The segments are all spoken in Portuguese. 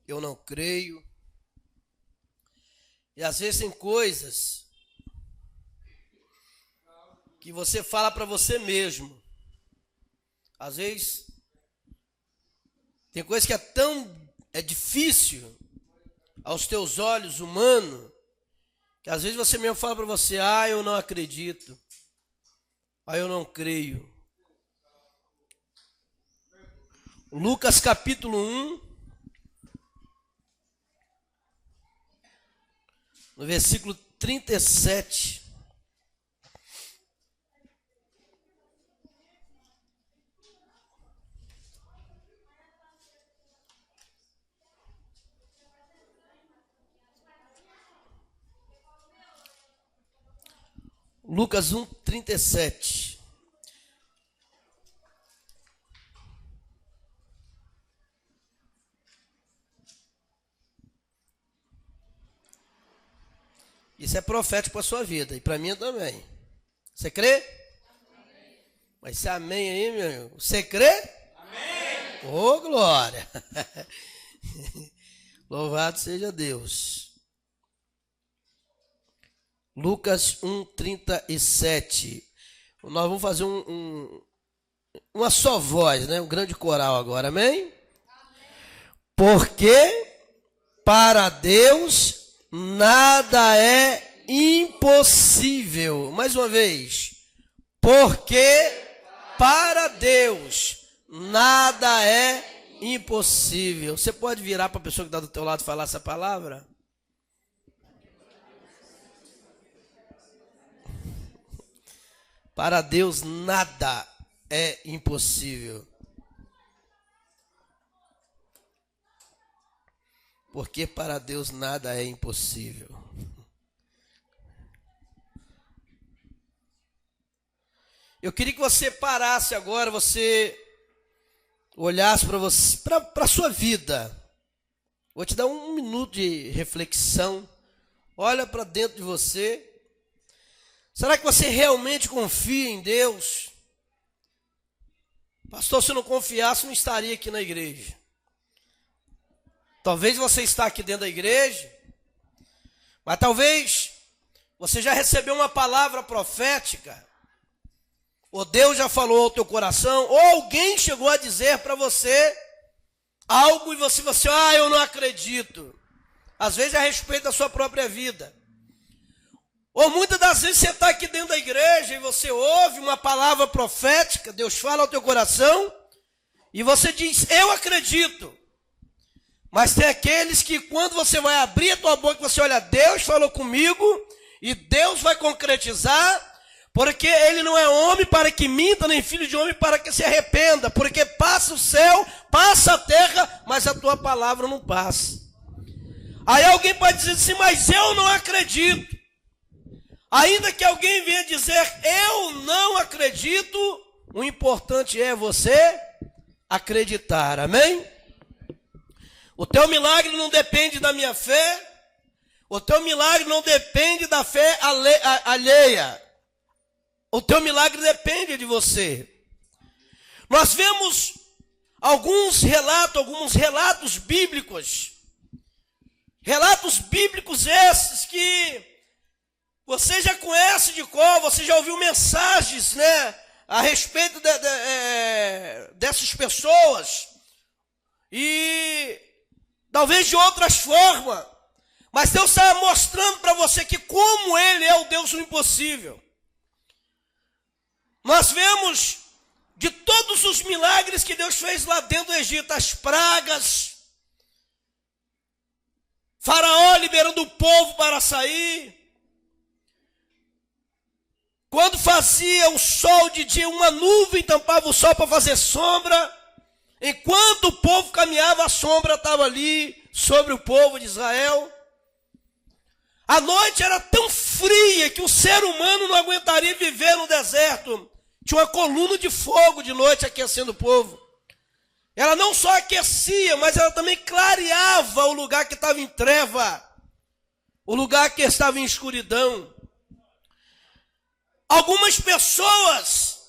eu não creio. E às vezes tem coisas que você fala para você mesmo. Às vezes tem coisa que é difícil aos teus olhos humanos, que às vezes você mesmo fala para você: eu não acredito, eu não creio. Lucas capítulo 1, no versículo 37. Lucas 1, 37. Isso é profético para a sua vida e para mim também. Você crê? Amém. Mas esse amém aí, meu irmão. Você crê? Amém. Ô, glória. Louvado seja Deus. Lucas 1, 37. Nós vamos fazer uma só voz, né? Um grande coral agora, amém? Amém. Porque para Deus nada é impossível. Mais uma vez. Porque para Deus nada é impossível. Você pode virar para a pessoa que está do teu lado e falar essa palavra? Para Deus nada é impossível. Porque para Deus nada é impossível. Eu queria que você parasse agora, você olhasse para a sua vida. Vou te dar um minuto de reflexão. Olha para dentro de você. Será que você realmente confia em Deus? Pastor, se eu não confiasse, não estaria aqui na igreja. Talvez você está aqui dentro da igreja, mas talvez você já recebeu uma palavra profética, ou Deus já falou ao teu coração, ou alguém chegou a dizer para você algo e você eu não acredito. Às vezes é a respeito da sua própria vida. Ou muitas das vezes você está aqui dentro da igreja e você ouve uma palavra profética, Deus fala ao teu coração, e você diz: eu acredito. Mas tem aqueles que quando você vai abrir a tua boca, você olha: Deus falou comigo, e Deus vai concretizar, porque Ele não é homem para que minta, nem filho de homem para que se arrependa, porque passa o céu, passa a terra, mas a tua palavra não passa. Aí alguém pode dizer assim: mas eu não acredito. Ainda que alguém venha dizer: eu não acredito, o importante é você acreditar, amém? O teu milagre não depende da minha fé, o teu milagre não depende da fé alheia, o teu milagre depende de você. Nós vemos alguns relatos bíblicos esses que você já conhece de cor, você já ouviu mensagens, né, a respeito dessas pessoas, e talvez de outras formas, mas Deus está mostrando para você que como Ele é o Deus do impossível. Nós vemos de todos os milagres que Deus fez lá dentro do Egito, as pragas, Faraó liberando o povo para sair. Quando fazia o sol de dia, uma nuvem tampava o sol para fazer sombra. Enquanto o povo caminhava, a sombra estava ali sobre o povo de Israel. A noite era tão fria que o ser humano não aguentaria viver no deserto. Tinha uma coluna de fogo de noite aquecendo o povo. Ela não só aquecia, mas ela também clareava o lugar que estava em treva, o lugar que estava em escuridão. Algumas pessoas,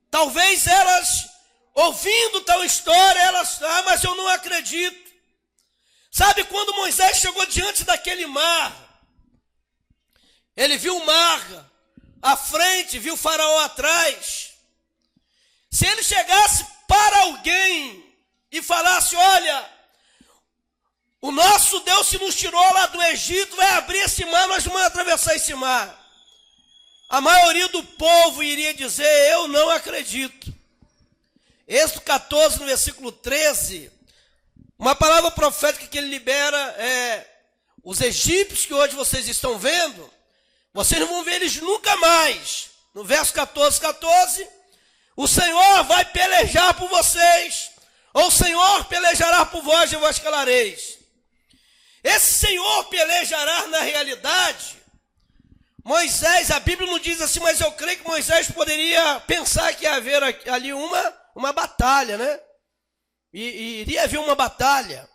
talvez elas, ouvindo tal história, elas, mas eu não acredito. Sabe quando Moisés chegou diante daquele mar? Ele viu o mar à frente, viu o faraó atrás. Se ele chegasse para alguém e falasse, olha, o nosso Deus se nos tirou lá do Egito, vai abrir esse mar, nós vamos atravessar esse mar. A maioria do povo iria dizer, eu não acredito. Êxodo 14, no versículo 13, uma palavra profética que ele libera é, os egípcios que hoje vocês estão vendo, vocês não vão ver eles nunca mais. No verso 14, o Senhor vai pelejar por vocês, ou o Senhor pelejará por vós e vós calareis. Esse Senhor pelejará na realidade. Moisés, a Bíblia não diz assim, mas eu creio que Moisés poderia pensar que ia haver ali uma batalha, né? E iria haver uma batalha.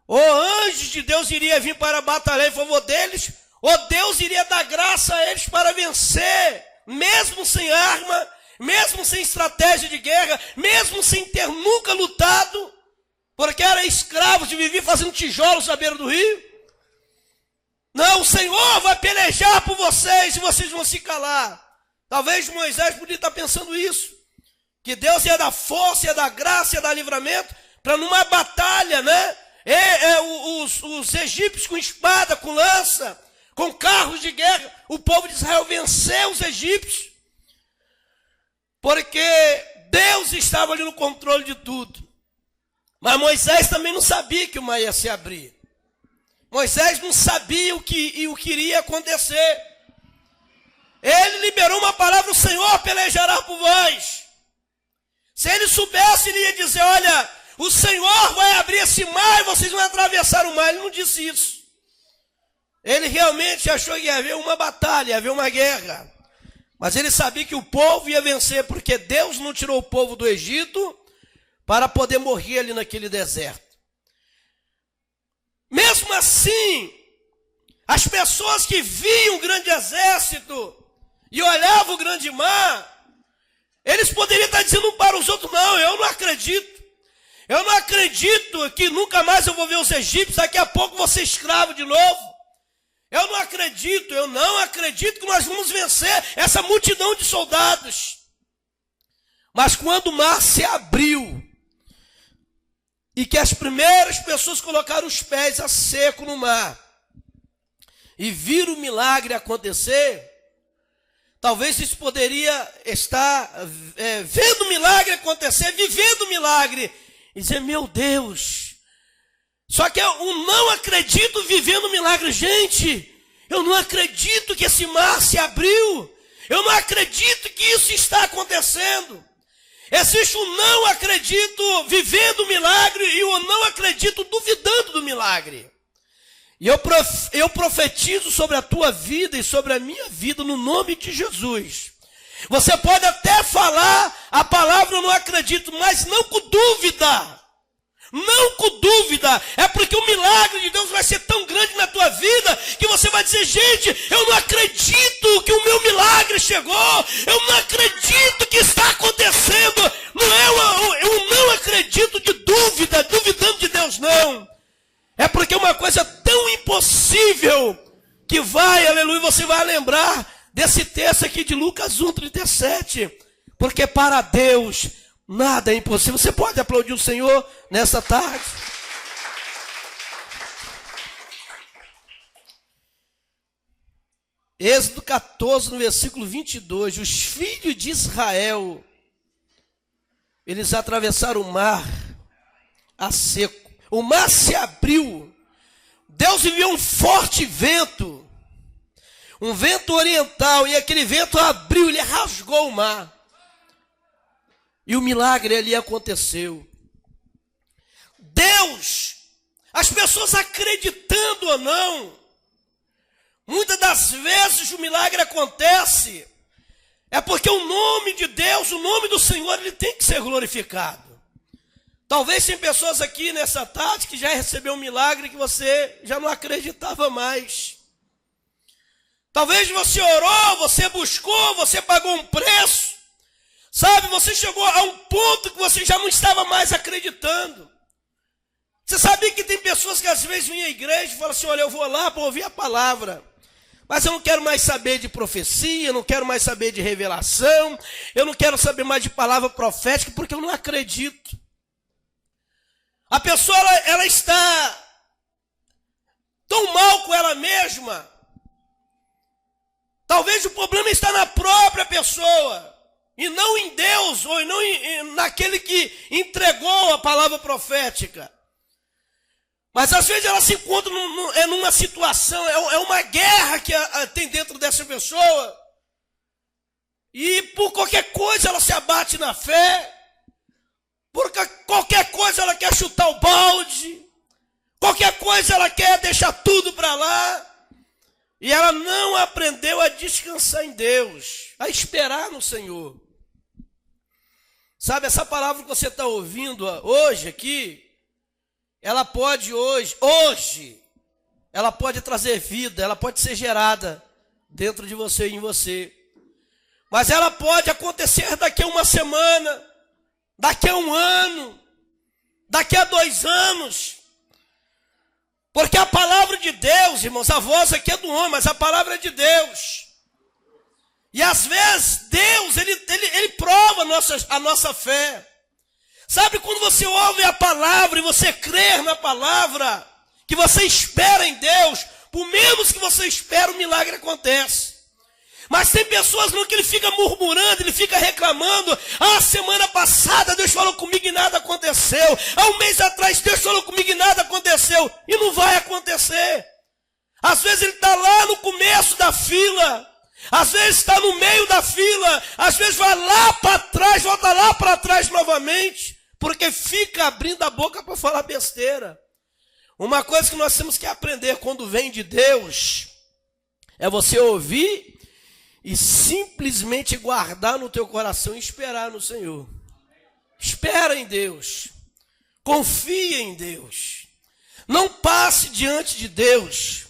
Ou anjos de Deus iria vir para batalhar em favor deles, ou Deus iria dar graça a eles para vencer, mesmo sem arma, mesmo sem estratégia de guerra, mesmo sem ter nunca lutado, porque eram escravos e viviam fazendo tijolos à beira do rio. Não, o Senhor vai pelejar por vocês e vocês vão se calar. Talvez Moisés podia estar pensando isso, que Deus ia dar força, ia dar graça, ia dar livramento, para numa batalha, né? Os egípcios com espada, com lança, com carros de guerra, o povo de Israel venceu os egípcios, porque Deus estava ali no controle de tudo. Mas Moisés também não sabia que o mar ia se abrir. Moisés não sabia o que iria acontecer. Ele liberou uma palavra, o Senhor pelejará por vós. Se ele soubesse, ele ia dizer, olha, o Senhor vai abrir esse mar e vocês vão atravessar o mar. Ele não disse isso. Ele realmente achou que ia haver uma batalha, ia haver uma guerra. Mas ele sabia que o povo ia vencer, porque Deus não tirou o povo do Egito para poder morrer ali naquele deserto. Mesmo assim, as pessoas que viam o grande exército e olhavam o grande mar, eles poderiam estar dizendo um para os outros, não, eu não acredito. Eu não acredito que nunca mais eu vou ver os egípcios, daqui a pouco vou ser escravo de novo. Eu não acredito que nós vamos vencer essa multidão de soldados. Mas quando o mar se abriu, e que as primeiras pessoas colocaram os pés a seco no mar, e viram o milagre acontecer, talvez isso poderia estar vendo o milagre acontecer, vivendo o milagre, e dizer, meu Deus, só que eu não acredito vivendo o milagre. Gente, eu não acredito que esse mar se abriu, eu não acredito que isso está acontecendo. Existe o não acredito vivendo o milagre e o não acredito duvidando do milagre. E eu profetizo sobre a tua vida e sobre a minha vida no nome de Jesus. Você pode até falar a palavra eu não acredito, mas não com dúvida. Não com dúvida. É porque o milagre de Deus vai ser tão grande na tua vida que você vai dizer, gente, eu não acredito que o meu milagre chegou. Eu não acredito que está acontecendo. Eu não acredito de dúvida, duvidando de Deus, não. É porque é uma coisa tão impossível que vai, aleluia, você vai lembrar desse texto aqui de Lucas 1:37. Porque para Deus nada é impossível. Você pode aplaudir o Senhor nessa tarde? Êxodo 14, no versículo 22. Os filhos de Israel, eles atravessaram o mar a seco. O mar se abriu. Deus enviou um forte vento. Um vento oriental. E aquele vento abriu, ele rasgou o mar. E o milagre ali aconteceu. Deus, as pessoas acreditando ou não, muitas das vezes o milagre acontece, é porque o nome de Deus, o nome do Senhor, ele tem que ser glorificado. Talvez tem pessoas aqui nessa tarde que já recebeu um milagre que você já não acreditava mais. Talvez você orou, você buscou, você pagou um preço. Sabe, você chegou a um ponto que você já não estava mais acreditando. Você sabia que tem pessoas que às vezes vêm à igreja e falam assim, olha, eu vou lá para ouvir a palavra, mas eu não quero mais saber de profecia, eu não quero mais saber de revelação, eu não quero saber mais de palavra profética, porque eu não acredito. A pessoa, ela está tão mal com ela mesma. Talvez o problema está na própria pessoa, e não em Deus, ou não naquele que entregou a palavra profética. Mas às vezes ela se encontra numa situação, é uma guerra que tem dentro dessa pessoa. E por qualquer coisa ela se abate na fé. Por qualquer coisa ela quer chutar o balde. Qualquer coisa ela quer deixar tudo para lá. E ela não aprendeu a descansar em Deus, a esperar no Senhor. Sabe, essa palavra que você está ouvindo hoje aqui, ela pode hoje, ela pode trazer vida, ela pode ser gerada dentro de você e em você. Mas ela pode acontecer daqui a uma semana, daqui a um ano, daqui a 2 anos. Porque a palavra de Deus, irmãos, a voz aqui é do homem, mas a palavra é de Deus. E às vezes Deus, ele prova a nossa fé. Sabe quando você ouve a palavra e você crê na palavra, que você espera em Deus, por menos que você espera, o milagre acontece. Mas tem pessoas não que ele fica murmurando, ele fica reclamando. Semana passada Deus falou comigo e nada aconteceu. Há um mês atrás Deus falou comigo e nada aconteceu. E não vai acontecer. Às vezes ele está lá no começo da fila. Às vezes está no meio da fila. Às vezes vai lá para trás, volta lá para trás novamente. Porque fica abrindo a boca para falar besteira. Uma coisa que nós temos que aprender quando vem de Deus é você ouvir e simplesmente guardar no teu coração e esperar no Senhor. Espera em Deus. Confia em Deus. Não passe diante de Deus.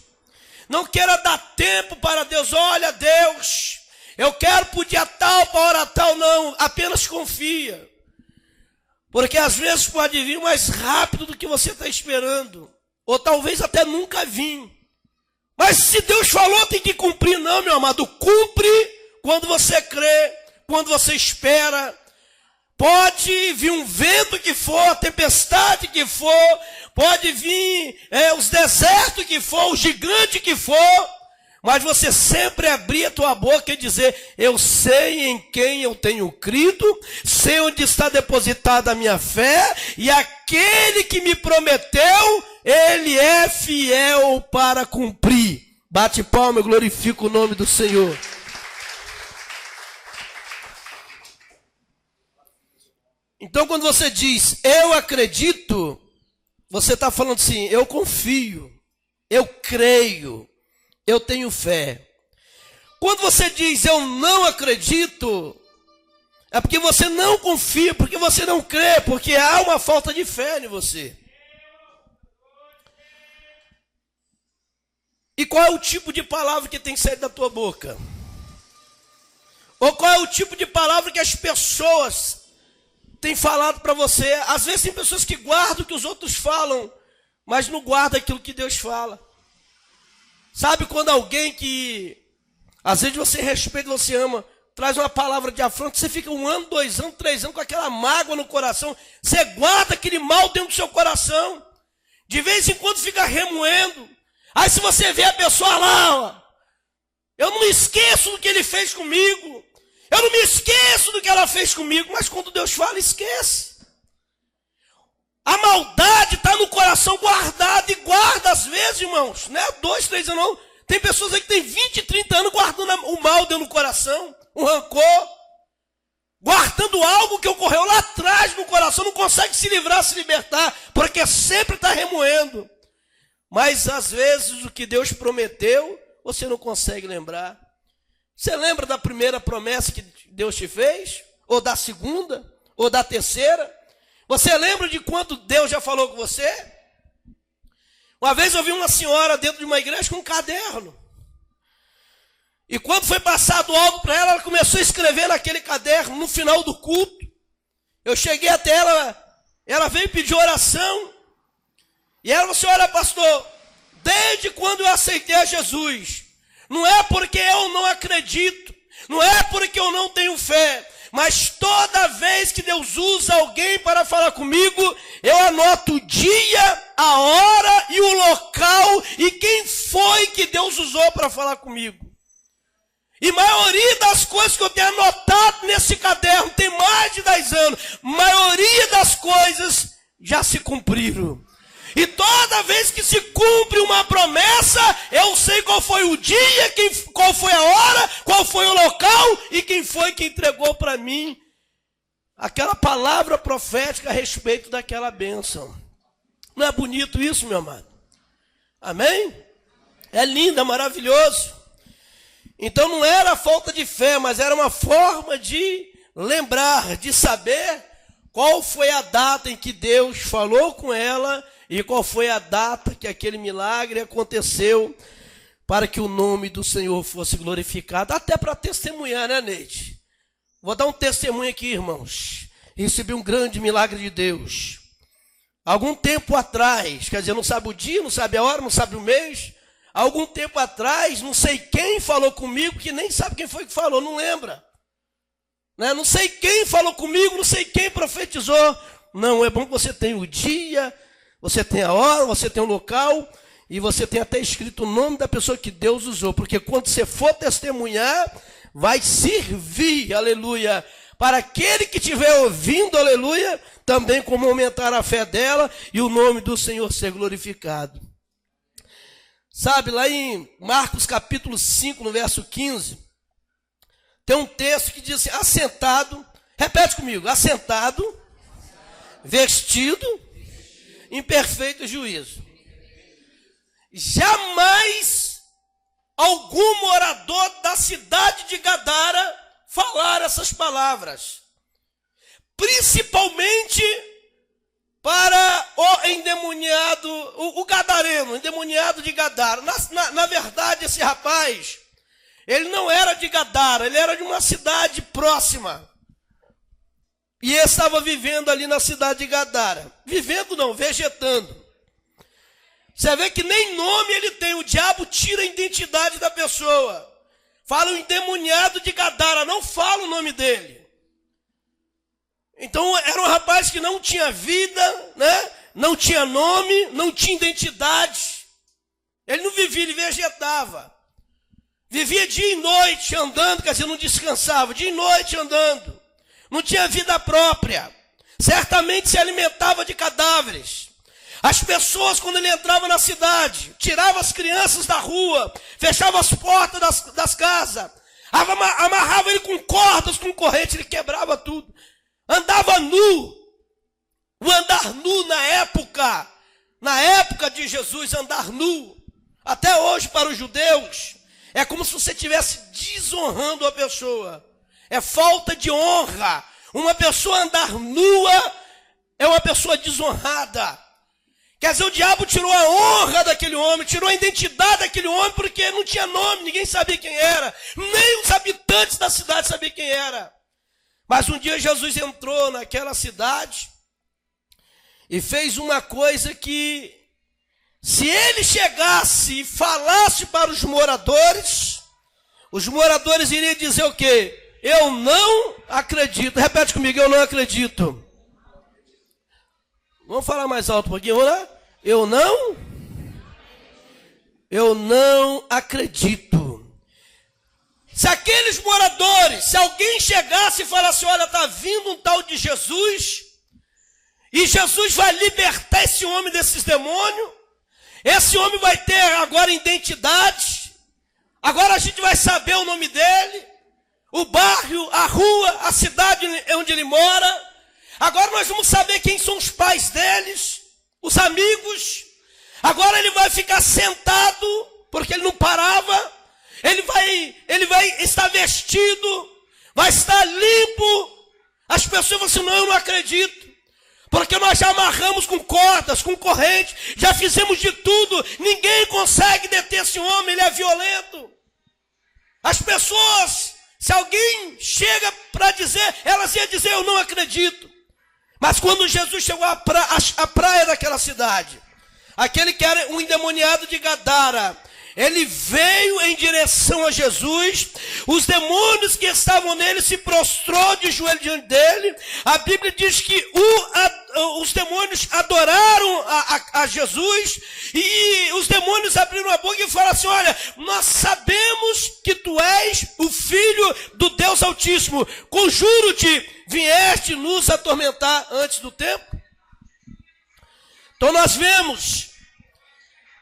Não queira dar tempo para Deus. Olha, Deus, eu quero para o dia tal, para a hora tal. Não, apenas confia. Porque às vezes pode vir mais rápido do que você está esperando. Ou talvez até nunca vir. Mas se Deus falou, tem que cumprir. Não, meu amado, cumpre quando você crê, quando você espera. Pode vir um vento que for, a tempestade que for, pode vir os desertos que for, o gigante que for, mas você sempre abrir a tua boca e dizer, eu sei em quem eu tenho crido, sei onde está depositada a minha fé, e aquele que me prometeu, ele é fiel para cumprir. Bate palma e glorifica o nome do Senhor. Então quando você diz, eu acredito, você está falando assim, eu confio, eu creio, eu tenho fé. Quando você diz, eu não acredito, é porque você não confia, porque você não crê, porque há uma falta de fé em você. E qual é o tipo de palavra que tem que sair da tua boca? Ou qual é o tipo de palavra que as pessoas têm falado para você? Às vezes tem pessoas que guardam o que os outros falam, mas não guardam aquilo que Deus fala. Sabe quando alguém que, às vezes você respeita, você ama, traz uma palavra de afronta, você fica 1 ano, 2 anos, 3 anos com aquela mágoa no coração, você guarda aquele mal dentro do seu coração, de vez em quando fica remoendo. Aí se você vê a pessoa lá, ó, eu não me esqueço do que ele fez comigo, eu não me esqueço do que ela fez comigo, mas quando Deus fala, esquece. A maldade está no coração guardada, e guarda às vezes, irmãos, não é 2, 3 anos não. Tem pessoas aí que tem 20, 30 anos guardando o mal dentro do coração, o rancor, guardando algo que ocorreu lá atrás no coração, não consegue se livrar, se libertar, porque sempre está remoendo. Mas às vezes o que Deus prometeu, você não consegue lembrar. Você lembra da primeira promessa que Deus te fez? Ou da segunda? Ou da terceira? Você lembra de quanto Deus já falou com você? Uma vez eu vi uma senhora dentro de uma igreja com um caderno. E quando foi passado algo para ela, ela começou a escrever naquele caderno, no final do culto. Eu cheguei até ela, ela veio pedir oração. E ela falou assim: olha, pastor, desde quando eu aceitei a Jesus, não é porque eu não acredito, não é porque eu não tenho fé, mas toda vez que Deus usa alguém para falar comigo, eu anoto o dia, a hora e o local e quem foi que Deus usou para falar comigo. E a maioria das coisas que eu tenho anotado nesse caderno, tem mais de 10 anos, maioria das coisas já se cumpriram. E toda vez que se cumpre uma promessa, eu sei qual foi o dia, qual foi a hora, qual foi o local e quem foi que entregou para mim aquela palavra profética a respeito daquela bênção. Não é bonito isso, meu amado? Amém? É lindo, é maravilhoso. Então não era falta de fé, mas era uma forma de lembrar, de saber qual foi a data em que Deus falou com ela e qual foi a data que aquele milagre aconteceu para que o nome do Senhor fosse glorificado. Até para testemunhar, né, Neide? Vou dar um testemunho aqui, irmãos. Recebi um grande milagre de Deus. Algum tempo atrás, quer dizer, não sabe o dia, não sabe a hora, não sabe o mês. Algum tempo atrás, não sei quem falou comigo, que nem sabe quem foi que falou, não lembra. Né? Não sei quem falou comigo, não sei quem profetizou. Não, é bom que você tenha o dia, você tem a hora, você tem o local e você tem até escrito o nome da pessoa que Deus usou. Porque quando você for testemunhar, vai servir, aleluia, para aquele que estiver ouvindo, aleluia, também como aumentar a fé dela e o nome do Senhor ser glorificado. Sabe, lá em Marcos capítulo 5, no verso 15, tem um texto que diz assim: assentado, repete comigo, assentado, vestido, em perfeito juízo. Jamais algum morador da cidade de Gadara falar essas palavras, principalmente para o endemoniado, o gadareno, o endemoniado de Gadara. Na verdade, esse rapaz, ele não era de Gadara, ele era de uma cidade próxima. E ele estava vivendo ali na cidade de Gadara. Vivendo não, vegetando. Você vê que nem nome ele tem, o diabo tira a identidade da pessoa. Fala o endemoniado de Gadara, não fala o nome dele. Então era um rapaz que não tinha vida, né? Não tinha nome, não tinha identidade. Ele não vivia, ele vegetava. Vivia dia e noite andando, quer dizer, não descansava, dia e noite andando. Não tinha vida própria. Certamente se alimentava de cadáveres. As pessoas, quando ele entrava na cidade, tirava as crianças da rua, fechava as portas das casas, amarrava ele com cordas, com corrente, ele quebrava tudo. Andava nu. O andar nu na época de Jesus, andar nu, até hoje para os judeus, é como se você estivesse desonrando a pessoa. É falta de honra. Uma pessoa andar nua é uma pessoa desonrada. Quer dizer, o diabo tirou a honra daquele homem, tirou a identidade daquele homem, porque não tinha nome, ninguém sabia quem era. Nem os habitantes da cidade sabiam quem era. Mas um dia Jesus entrou naquela cidade e fez uma coisa que, se ele chegasse e falasse para os moradores iriam dizer o quê? Eu não acredito. Repete comigo, eu não acredito. Vamos falar mais alto um pouquinho, vamos lá? Eu não acredito. Se aqueles moradores, se alguém chegasse e falasse, olha, está vindo um tal de Jesus, e Jesus vai libertar esse homem desses demônios, esse homem vai ter agora identidade, agora a gente vai saber o nome dele, o bairro, a rua, a cidade onde ele mora. Agora nós vamos saber quem são os pais deles, os amigos. Agora ele vai ficar sentado, porque ele não parava. Ele vai estar vestido, vai estar limpo. As pessoas vão assim, não, eu não acredito. Porque nós já amarramos com cordas, com corrente, já fizemos de tudo. Ninguém consegue deter esse homem, ele é violento. As pessoas, se alguém chega para dizer, elas iam dizer, eu não acredito. Mas quando Jesus chegou à praia daquela cidade, aquele que era um endemoniado de Gadara, ele veio em direção a Jesus, os demônios que estavam nele se prostrou de joelho diante dele. A Bíblia diz que os demônios adoraram a Jesus, e os demônios abriram a boca e falaram assim: olha, nós sabemos que tu és o Filho do Deus Altíssimo, conjuro-te, vieste nos atormentar antes do tempo? Então nós vemos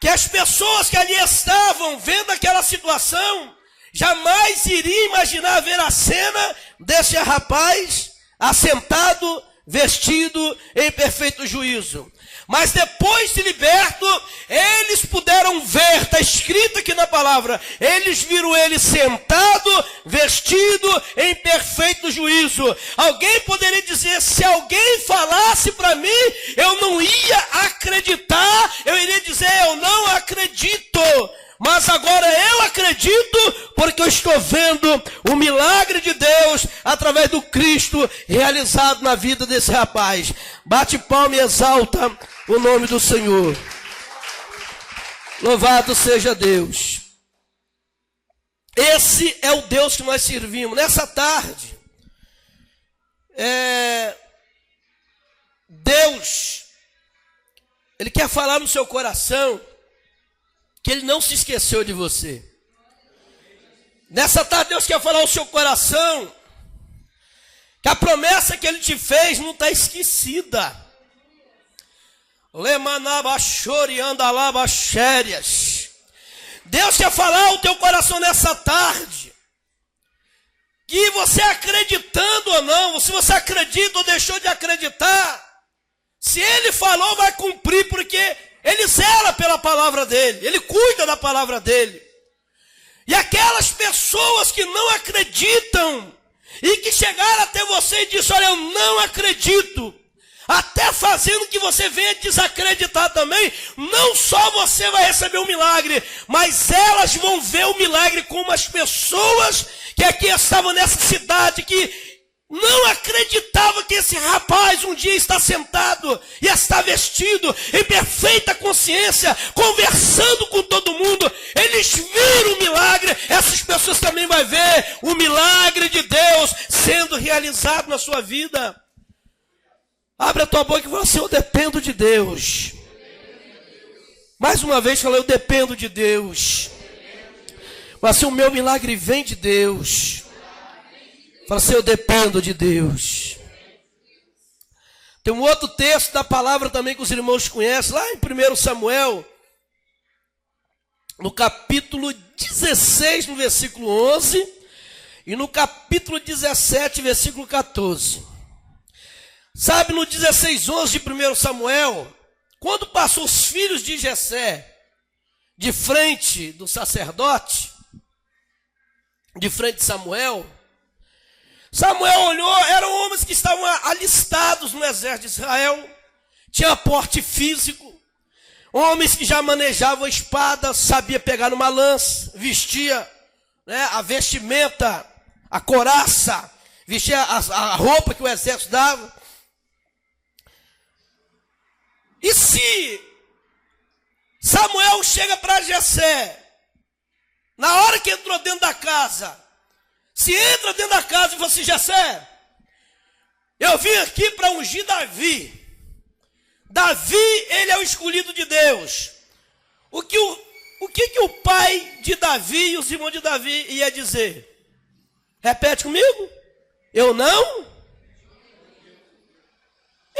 que as pessoas que ali estavam vendo aquela situação jamais iriam imaginar ver a cena desse rapaz assentado, vestido em perfeito juízo. Mas depois de liberto, eles puderam ver, está escrito aqui na palavra, eles viram ele sentado, vestido em perfeito juízo. Alguém poderia dizer, se alguém falasse para mim, eu não ia acreditar, eu iria dizer, eu não acredito. Mas agora eu acredito, porque eu estou vendo o milagre de Deus através do Cristo realizado na vida desse rapaz. Bate palma e exalta o nome do Senhor. Louvado seja Deus. Esse é o Deus que nós servimos. Nessa tarde, Deus, Ele quer falar no seu coração que Ele não se esqueceu de você. Nessa tarde Deus quer falar ao seu coração que a promessa que Ele te fez não está esquecida. Deus quer falar ao teu coração nessa tarde que você acreditando ou não, se você acredita ou deixou de acreditar, se Ele falou, vai cumprir, porque Ele zela pela palavra dEle, Ele cuida da palavra dEle. E aquelas pessoas que não acreditam e que chegaram até você e disseram, olha, eu não acredito, até fazendo que você venha desacreditar também, não só você vai receber um milagre, mas elas vão ver o milagre como as pessoas que aqui estavam nessa cidade, que não acreditava que esse rapaz um dia está sentado e está vestido em perfeita consciência, conversando com todo mundo. Eles viram o milagre, essas pessoas também vão ver o milagre de Deus sendo realizado na sua vida. Abre a tua boca e fala assim, eu dependo de Deus. Mais uma vez fala, eu dependo de Deus. Fala assim, o meu milagre vem de Deus. Fala assim, eu dependo de Deus. Tem um outro texto da palavra também que os irmãos conhecem, lá em 1 Samuel, no capítulo 16, no versículo 11, e no capítulo 17, versículo 14. Sabe, no 16:11 de 1 Samuel, quando passou os filhos de Jessé de frente do sacerdote, de frente de Samuel, Samuel olhou, eram homens que estavam alistados no exército de Israel, tinha porte físico, homens que já manejavam a espada, sabia pegar numa lança, vestia, a vestimenta, a couraça, vestia a roupa que o exército dava. E se Samuel chega para Jessé, na hora que entrou dentro da casa, se entra dentro da casa e fala assim, Jessé, eu vim aqui para ungir Davi. Davi, ele é o escolhido de Deus. O que o pai de Davi e os irmãos de Davi ia dizer? Repete comigo. Eu não?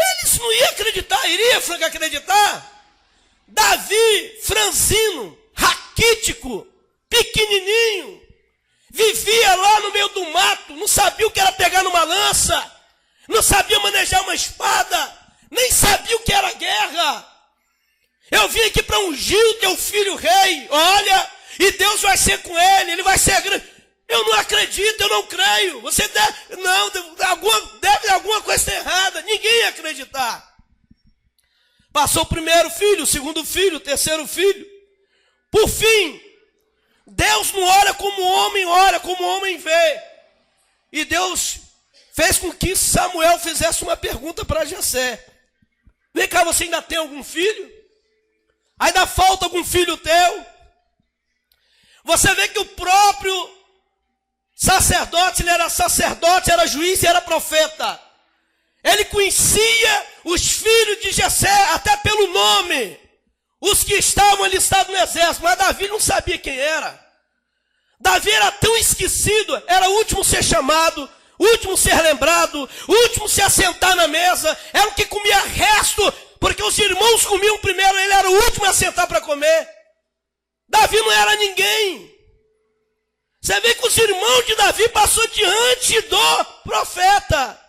Eles não iam acreditar, iria acreditar. Davi, franzino, raquítico, pequenininho, vivia lá no meio do mato, não sabia o que era pegar numa lança, não sabia manejar uma espada, nem sabia o que era guerra. Eu vim aqui para ungir o teu filho rei, olha, e Deus vai ser com ele, ele vai ser grande. Eu não acredito, eu não creio. Você deve alguma coisa errada, ninguém ia acreditar. Passou o primeiro filho, o segundo filho, o terceiro filho. Por fim, Deus não ora como o homem ora, como o homem vê. E Deus fez com que Samuel fizesse uma pergunta para Jessé. Vem cá, você ainda tem algum filho? Ainda falta algum filho teu? Você vê que o próprio sacerdote, ele era sacerdote, era juiz e era profeta. Ele conhecia os filhos de Jessé até pelo nome, os que estavam alistados no exército, mas Davi não sabia quem era. Davi era tão esquecido, era o último a ser chamado, o último a ser lembrado, o último a se assentar na mesa, era o que comia resto, porque os irmãos comiam primeiro, ele era o último a sentar para comer. Davi não era ninguém. Você vê que os irmãos de Davi passou diante do profeta,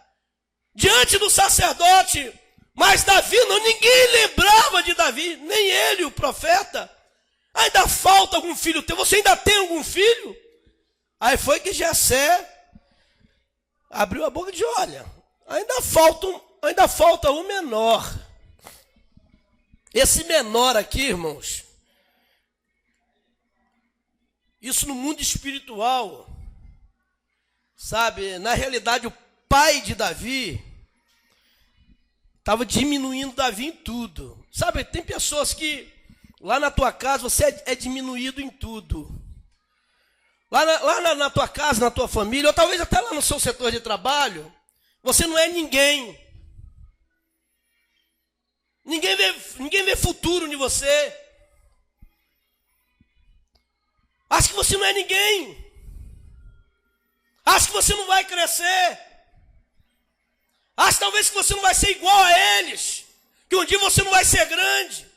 diante do sacerdote, mas Davi não, ninguém lembrava de Davi, nem ele, o profeta. Ainda falta algum filho teu, você ainda tem algum filho? Aí foi que Jessé abriu a boca e disse, olha, ainda falta um menor. Esse menor aqui, irmãos, isso no mundo espiritual, sabe, na realidade o pai de Davi estava diminuindo Davi em tudo. Sabe, tem pessoas que lá na tua casa você é diminuído em tudo. Lá na tua casa, na tua família, ou talvez até lá no seu setor de trabalho, você não é ninguém. Ninguém vê futuro em você. Acha que você não é ninguém. Acha que você não vai crescer. Acha talvez que você não vai ser igual a eles. Que um dia você não vai ser grande.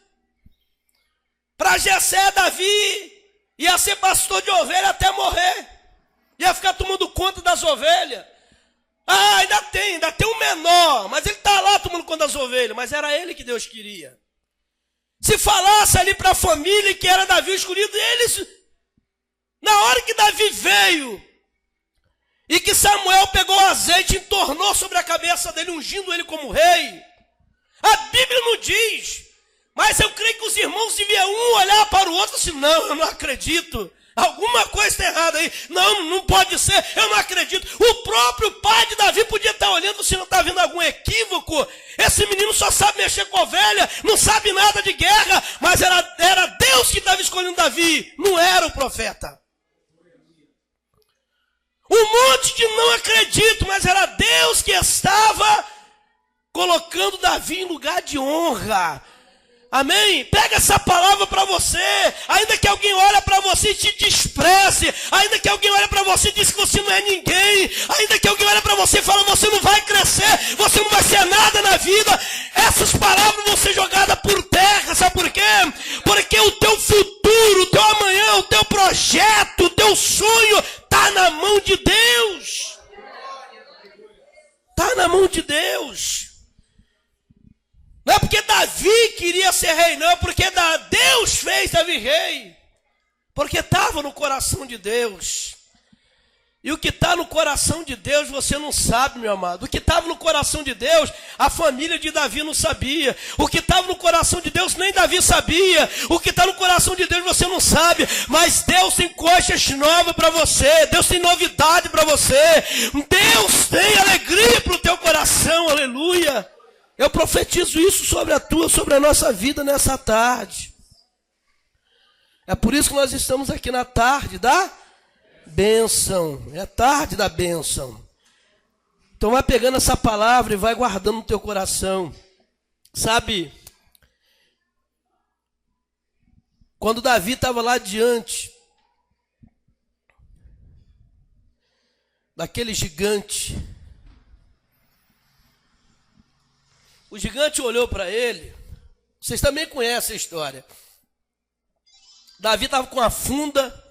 Para Jessé, Davi ia ser pastor de ovelha até morrer. Ia ficar tomando conta das ovelhas. Ah, ainda tem um menor, mas ele está lá tomando conta das ovelhas. Mas era ele que Deus queria. Se falasse ali para a família que era Davi o escolhido, eles, na hora que Davi veio, e que Samuel pegou o azeite e entornou sobre a cabeça dele, ungindo ele como rei, a Bíblia não diz, mas eu creio que os irmãos deviam um olhar para o outro e assim, não, eu não acredito. Alguma coisa está errada aí. Não pode ser, eu não acredito. O próprio pai de Davi podia estar olhando se não está vendo algum equívoco. Esse menino só sabe mexer com ovelha, não sabe nada de guerra, mas era Deus que estava escolhendo Davi, não era o profeta. Um monte de não acredito, mas era Deus que estava colocando Davi em lugar de honra. Amém? Pega essa palavra para você. Ainda que alguém olhe para você e te despreze, ainda que alguém olhe para você e diz que você não é ninguém, ainda que alguém olhe para você e fala, você não vai crescer, você não vai ser nada na vida, essas palavras vão ser jogadas por terra. Sabe por quê? Porque o teu futuro, o teu amanhã, o teu projeto, o teu sonho está na mão de Deus. Está na mão de Deus. Não é porque Davi queria ser rei, não, porque Deus fez Davi rei. Porque estava no coração de Deus. E o que está no coração de Deus você não sabe, meu amado. O que estava no coração de Deus, a família de Davi não sabia. O que estava no coração de Deus, nem Davi sabia. O que está no coração de Deus você não sabe. Mas Deus tem coisas novas para você. Deus tem novidade para você. Deus tem alegria para o teu coração, aleluia. Eu profetizo isso sobre a nossa vida nessa tarde. É por isso que nós estamos aqui na tarde da bênção. É a tarde da bênção. Então vai pegando essa palavra e vai guardando no teu coração. Sabe, quando Davi estava lá diante daquele gigante, o gigante olhou para ele. Vocês também conhecem a história. Davi estava com a funda,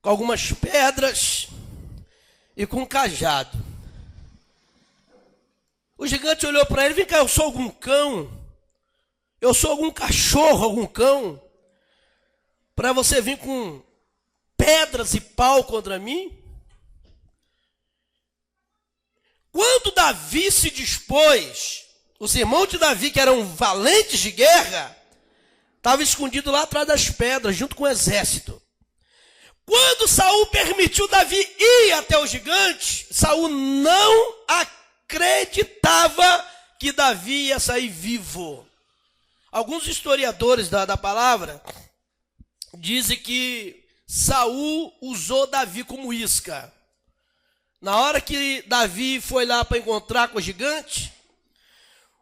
com algumas pedras e com um cajado. O gigante olhou para ele, vem cá, eu sou algum cão? Eu sou algum cachorro, algum cão? Para você vir com pedras e pau contra mim? Quando Davi se dispôs, os irmãos de Davi, que eram valentes de guerra, estavam escondidos lá atrás das pedras, junto com o exército. Quando Saul permitiu Davi ir até o gigante, Saul não acreditava que Davi ia sair vivo. Alguns historiadores da palavra dizem que Saul usou Davi como isca. Na hora que Davi foi lá para encontrar com o gigante,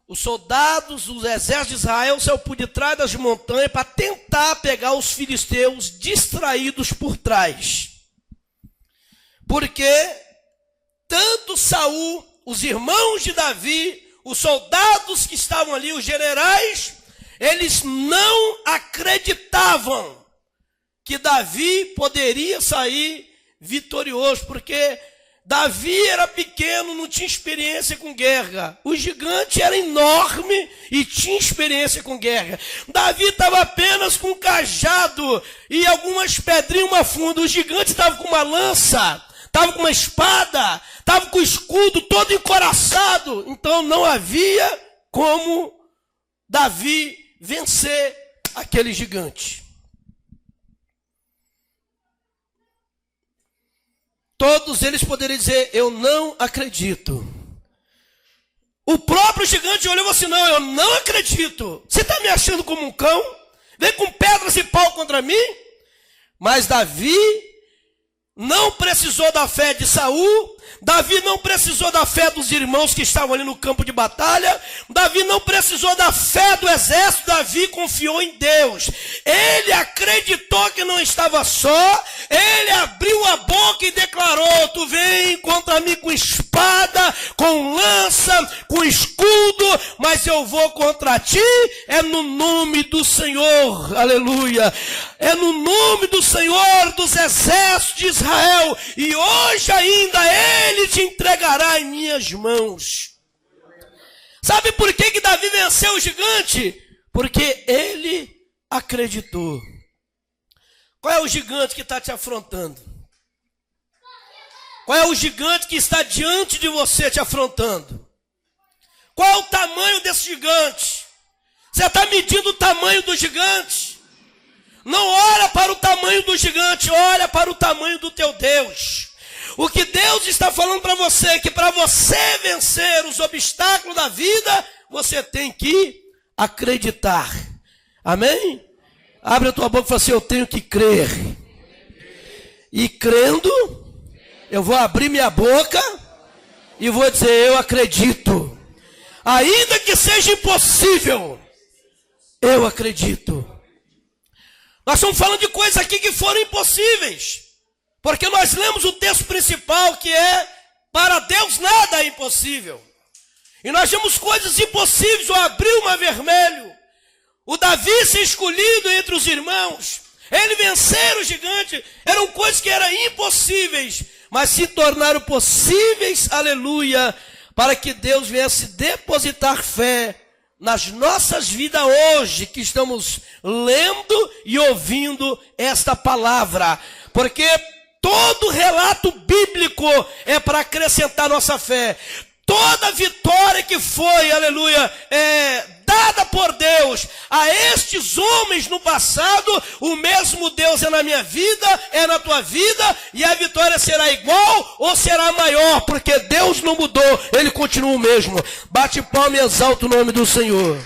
os soldados, os exércitos de Israel saiu por detrás das montanhas para tentar pegar os filisteus distraídos por trás. Porque tanto Saul, os irmãos de Davi, os soldados que estavam ali, os generais, eles não acreditavam que Davi poderia sair vitorioso, porque Davi era pequeno, não tinha experiência com guerra. O gigante era enorme e tinha experiência com guerra. Davi estava apenas com um cajado e algumas pedrinhas, uma funda. O gigante estava com uma lança, estava com uma espada, estava com o escudo todo encoraçado. Então não havia como Davi vencer aquele gigante. Todos eles poderiam dizer, eu não acredito. O próprio gigante olhou e falou assim, não, eu não acredito. Você está me achando como um cão? Vem com pedras e pau contra mim? Mas Davi não precisou da fé de Saul. Davi não precisou da fé dos irmãos que estavam ali no campo de batalha. Davi não precisou da fé do exército. Davi confiou em Deus. Ele acreditou que não estava só. Ele abriu a boca e declarou, tu vem contra mim com espada, com lança, com escudo, mas eu vou contra ti, é no nome do Senhor, aleluia. É no nome do Senhor dos exércitos de Israel, e hoje ainda ele te entregará em minhas mãos. Sabe por que Davi venceu o gigante? Porque ele acreditou. Qual é o gigante que está te afrontando? Qual é o gigante que está diante de você te afrontando? Qual é o tamanho desse gigante? Você está medindo o tamanho do gigante? Não olha para o tamanho do gigante, olha para o tamanho do teu Deus. O que Deus está falando para você é que para você vencer os obstáculos da vida, você tem que acreditar. Amém? Abre a tua boca e fala assim, eu tenho que crer. E crendo, eu vou abrir minha boca e vou dizer, eu acredito. Ainda que seja impossível, eu acredito. Nós estamos falando de coisas aqui que foram impossíveis. Porque nós lemos o texto principal que é, para Deus nada é impossível. E nós vemos coisas impossíveis, o abril o mar vermelho. O Davi ser escolhido entre os irmãos, ele vencer o gigante, eram coisas que eram impossíveis, mas se tornaram possíveis, aleluia, para que Deus viesse depositar fé nas nossas vidas hoje, que estamos lendo e ouvindo esta palavra, porque todo relato bíblico é para acrescentar nossa fé. Toda vitória que foi, aleluia, dada por Deus a estes homens no passado, o mesmo Deus é na minha vida, é na tua vida, e a vitória será igual ou será maior, porque Deus não mudou, Ele continua o mesmo. Bate palma e exalta o nome do Senhor.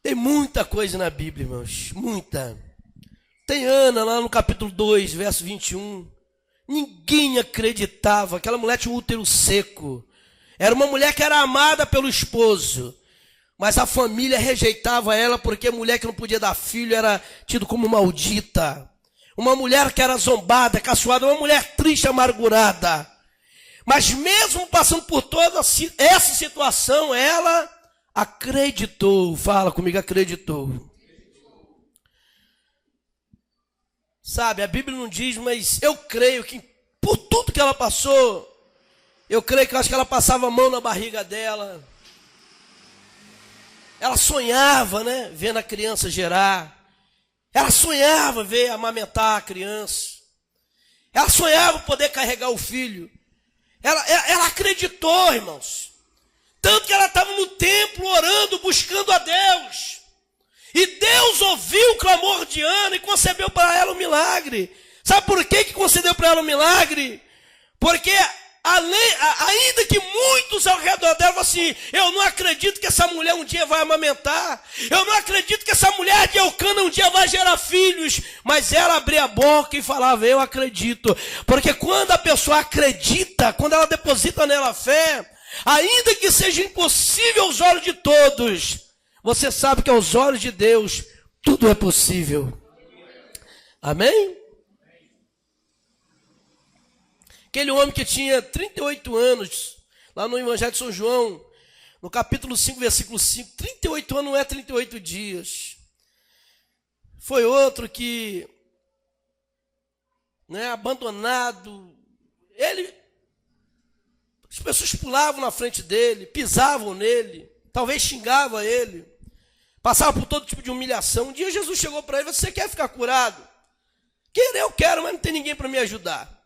Tem muita coisa na Bíblia, irmãos, muita. Tem Ana lá no capítulo 2, verso 21. Ninguém acreditava. Aquela mulher tinha um útero seco. Era uma mulher que era amada pelo esposo. Mas a família rejeitava ela porque a mulher que não podia dar filho era tida como maldita. Uma mulher que era zombada, caçoada, uma mulher triste, amargurada. Mas mesmo passando por toda essa situação, ela acreditou. Fala comigo, acreditou. Sabe, a Bíblia não diz, mas eu creio que por tudo que ela passou, eu creio que eu acho que ela passava a mão na barriga dela. Ela sonhava, né, vendo a criança gerar. Ela sonhava ver amamentar a criança. Ela sonhava poder carregar o filho. Ela acreditou, irmãos. Tanto que ela estava no templo orando, buscando a Deus. E Deus ouviu o clamor de Ana e concedeu para ela um milagre. Sabe por que concedeu para ela um milagre? Porque ainda que muitos ao redor dela falam assim, eu não acredito que essa mulher um dia vai amamentar, eu não acredito que essa mulher de Eucana um dia vai gerar filhos, mas ela abria a boca e falava, eu acredito, porque quando a pessoa acredita, quando ela deposita nela a fé, ainda que seja impossível aos olhos de todos, você sabe que aos olhos de Deus tudo é possível. Amém? Aquele homem que tinha 38 anos, lá no Evangelho de São João, no capítulo 5, versículo 5, 38 anos não é 38 dias. Foi outro que, abandonado, as pessoas pulavam na frente dele, pisavam nele, talvez xingavam ele, passavam por todo tipo de humilhação. Um dia Jesus chegou para ele e disse, você quer ficar curado? Eu quero, mas não tem ninguém para me ajudar.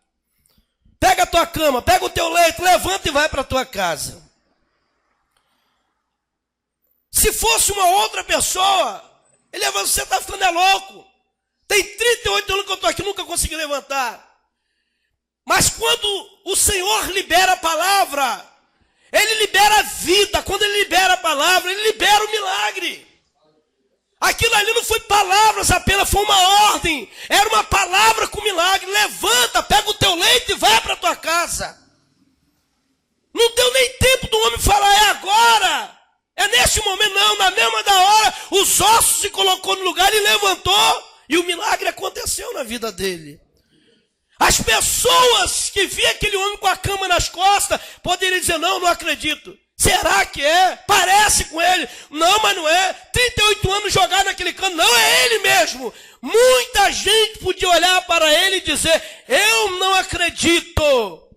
Pega a tua cama, pega o teu leito, levanta e vai para a tua casa. Se fosse uma outra pessoa, ele ia falar, você está ficando louco. Tem 38 anos que eu estou aqui, nunca consegui levantar. Mas quando o Senhor libera a palavra, Ele libera a vida. Quando Ele libera a palavra, Ele libera o milagre. Aquilo ali não foi palavras apenas, foi uma ordem. Era uma palavra com milagre. Levanta, pega o teu leito e vai para a tua casa. Não deu nem tempo do homem falar, é agora. É nesse momento, não. Na mesma da hora, os ossos se colocou no lugar e levantou. E o milagre aconteceu na vida dele. As pessoas que viam aquele homem com a cama nas costas, poderiam dizer, não acredito. Será que é? Parece com ele. Não, mas não é. 38 anos jogado naquele canto. Não, é ele mesmo. Muita gente podia olhar para ele e dizer, eu não acredito.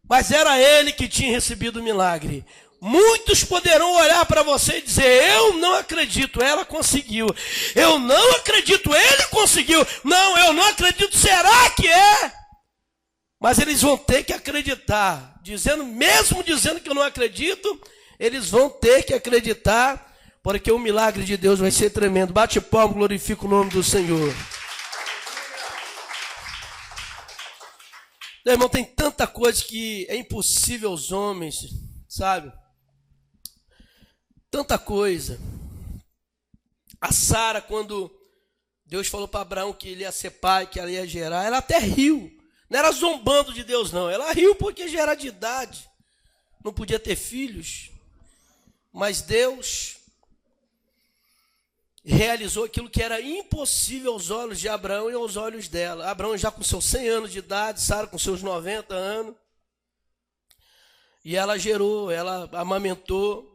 Mas era ele que tinha recebido o milagre. Muitos poderão olhar para você e dizer, eu não acredito, ela conseguiu. Eu não acredito, ele conseguiu. Não, eu não acredito, será que é? Mas eles vão ter que acreditar, mesmo dizendo que eu não acredito, eles vão ter que acreditar, porque o milagre de Deus vai ser tremendo. Bate palma, glorifica o nome do Senhor. Meu irmão, tem tanta coisa que é impossível aos homens, sabe? Tanta coisa. A Sara, quando Deus falou para Abraão que ele ia ser pai, que ela ia gerar, ela até riu. Não era zombando de Deus, não. Ela riu porque já era de idade. Não podia ter filhos. Mas Deus realizou aquilo que era impossível aos olhos de Abraão e aos olhos dela. Abraão já com seus 100 anos de idade, Sara com seus 90 anos. E ela gerou, ela amamentou.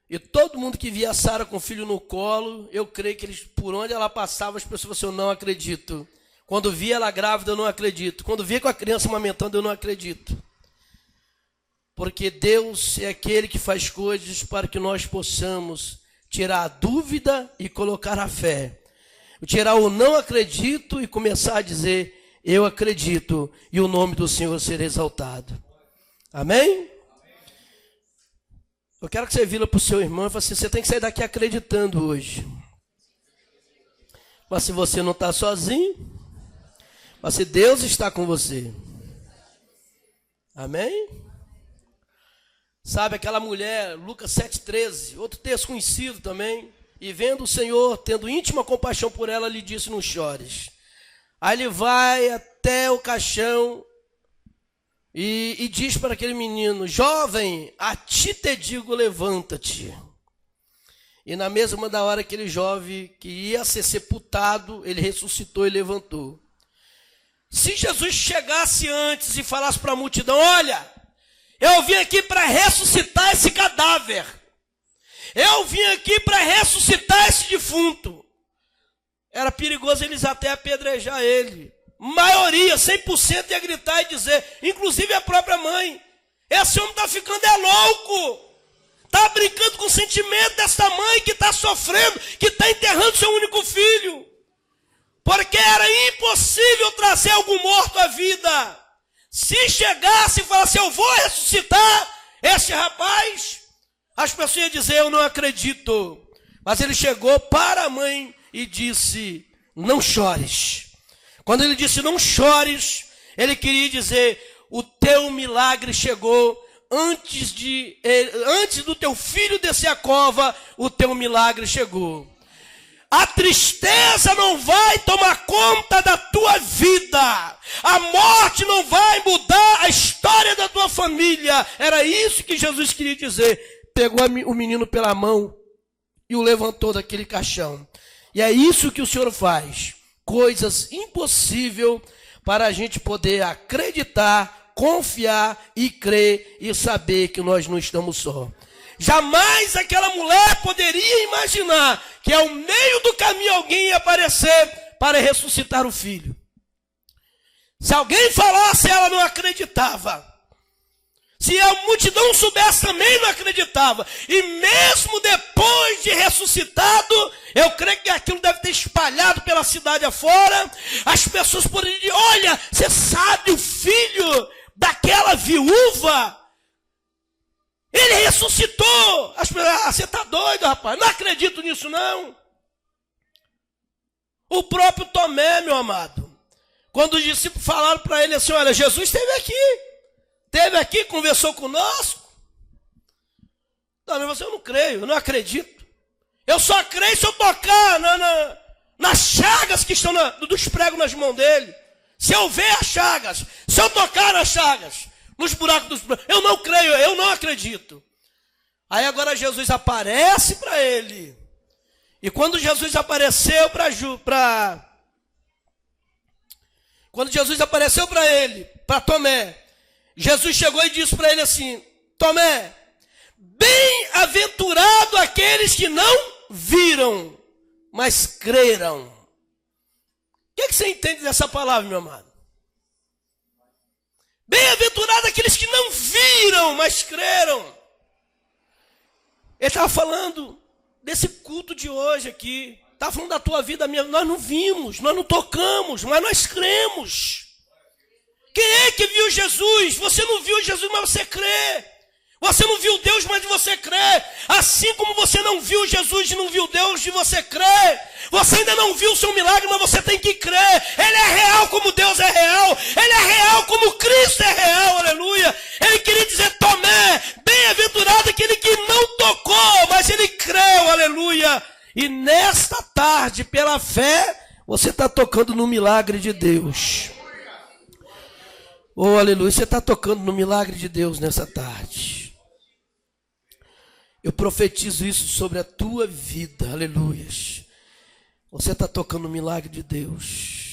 E todo mundo que via a Sara com o filho no colo, eu creio que por onde ela passava, as pessoas falavam, eu não acredito. Quando via ela grávida, eu não acredito. Quando via com a criança amamentando, eu não acredito. Porque Deus é aquele que faz coisas para que nós possamos tirar a dúvida e colocar a fé. Tirar o não acredito e começar a dizer, eu acredito, e o nome do Senhor será exaltado. Amém? Eu quero que você vira para o seu irmão e fale assim, você tem que sair daqui acreditando hoje. Mas se você não está sozinho, mas se Deus está com você. Amém? Sabe aquela mulher, Lucas 7,13, outro texto conhecido também. E vendo o Senhor, tendo íntima compaixão por ela, lhe disse, não chores. Aí ele vai até o caixão e diz para aquele menino, jovem, a ti te digo, levanta-te. E na mesma da hora aquele jovem que ia ser sepultado, ele ressuscitou e levantou. Se Jesus chegasse antes e falasse para a multidão, olha, eu vim aqui para ressuscitar esse cadáver. Eu vim aqui para ressuscitar esse defunto. Era perigoso eles até apedrejar ele. Maioria, 100% ia gritar e dizer, inclusive a própria mãe, esse homem está ficando louco. Está brincando com o sentimento dessa mãe que está sofrendo, que está enterrando seu único filho. Porque era impossível trazer algum morto à vida. Se chegasse e falasse, eu vou ressuscitar esse rapaz, as pessoas iam dizer, eu não acredito. Mas ele chegou para a mãe e disse, não chores. Quando ele disse, não chores, ele queria dizer, o teu milagre chegou. Antes do teu filho descer a cova, o teu milagre chegou. A tristeza não vai tomar conta da tua vida. A morte não vai mudar a história da tua família. Era isso que Jesus queria dizer. Pegou o menino pela mão e o levantou daquele caixão. E é isso que o Senhor faz. Coisas impossíveis para a gente poder acreditar, confiar e crer e saber que nós não estamos só. Jamais aquela mulher poderia imaginar que ao meio do caminho alguém ia aparecer para ressuscitar o filho. Se alguém falasse, ela não acreditava. Se a multidão soubesse, também não acreditava. E mesmo depois de ressuscitado, eu creio que aquilo deve ter espalhado pela cidade afora. As pessoas poderiam dizer, olha, você sabe, o filho daquela viúva, ele ressuscitou. As pessoas, você está doido, rapaz? Não acredito nisso, não. O próprio Tomé, meu amado, quando os discípulos falaram para ele assim, olha, Jesus esteve aqui, conversou conosco. Tomé, você, eu não creio, eu não acredito. Eu só creio se eu tocar nas chagas que estão dos pregos nas mãos dele. Se eu ver as chagas, se eu tocar nas chagas, nos buracos dos pregos, eu não creio, eu não acredito. Aí agora Jesus aparece para ele. E quando Jesus apareceu quando Jesus apareceu para ele, para Tomé, Jesus chegou e disse para ele assim, Tomé, bem-aventurado aqueles que não viram, mas creram. O que você entende dessa palavra, meu amado? Bem-aventurado aqueles que não viram, mas creram. Ele estava falando desse culto de hoje aqui. Estava falando da tua vida, minha. Nós não vimos, nós não tocamos, mas nós cremos. Quem é que viu Jesus? Você não viu Jesus, mas você crê. Você não viu Deus, mas você crê. Assim como você não viu Jesus e não viu Deus, e você crê. Você ainda não viu o seu milagre, mas você tem que crer. Ele é real como Deus é real. Ele é real como Cristo é real, aleluia. Ele queria dizer, Tomé, bem-aventurado aquele que não tocou, mas ele creu, aleluia. E nesta tarde, pela fé, você está tocando no milagre de Deus. Oh, aleluia, você está tocando no milagre de Deus nessa tarde. Eu profetizo isso sobre a tua vida, aleluias. Você está tocando no milagre de Deus.